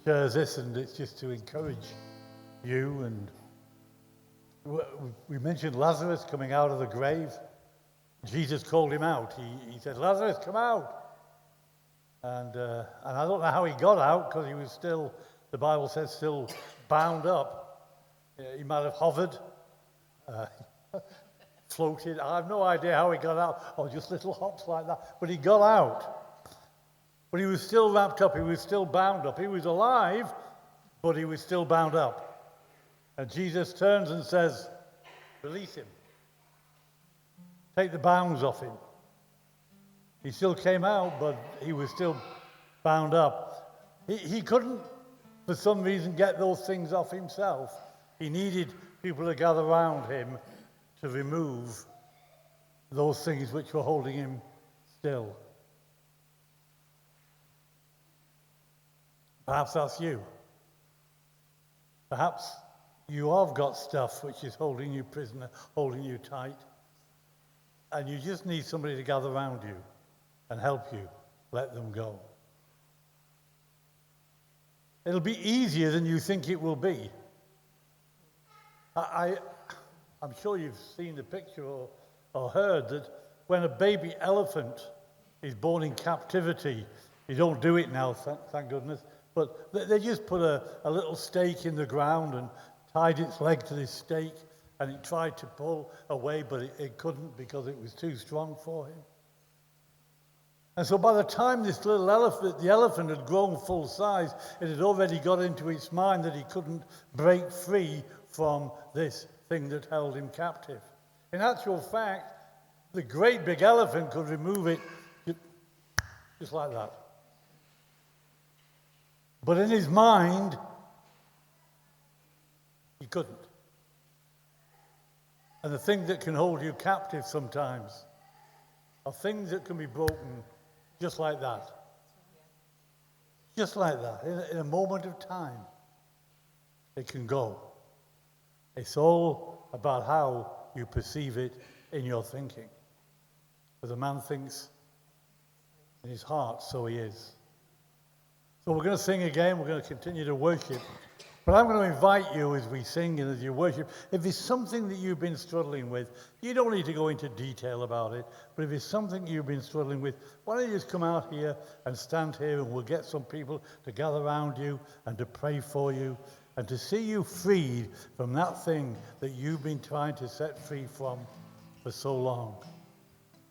shares this, and it's just to encourage you. And we mentioned Lazarus coming out of the grave. Jesus called him out. He said, "Lazarus, come out." And I don't know how he got out, because he was still, the Bible says, still bound up. He might have hovered, floated. I have no idea how he got out, or just little hops like that. But he got out. But he was still wrapped up. He was still bound up. He was alive, but he was still bound up. And Jesus turns and says, "Release him. Take the bounds off him." He still came out, but he was still bound up. He couldn't, for some reason, get those things off himself. He needed people to gather around him to remove those things which were holding him still. Perhaps that's you. Perhaps you have got stuff which is holding you prisoner, holding you tight, and you just need somebody to gather around you and help you let them go. It'll be easier than you think it will be. I'm sure you've seen the picture or heard that when a baby elephant is born in captivity, you don't do it now, thank goodness, but they just put a little stake in the ground and tied its leg to this stake, and it tried to pull away, but it couldn't because it was too strong for him. And so by the time this little elephant, the elephant had grown full size, it had already got into its mind that he couldn't break free from this thing that held him captive. In actual fact, the great big elephant could remove it just like that. But in his mind, he couldn't. And the thing that can hold you captive sometimes are things that can be broken just like that. Just like that. In a moment of time, it can go. It's all about how you perceive it in your thinking. As a man thinks in his heart, so he is. So we're going to sing again. We're going to continue to worship. But I'm going to invite you as we sing and as you worship, if there's something that you've been struggling with, you don't need to go into detail about it, but if it's something you've been struggling with, why don't you just come out here and stand here, and we'll get some people to gather around you and to pray for you and to see you freed from that thing that you've been trying to set free from for so long.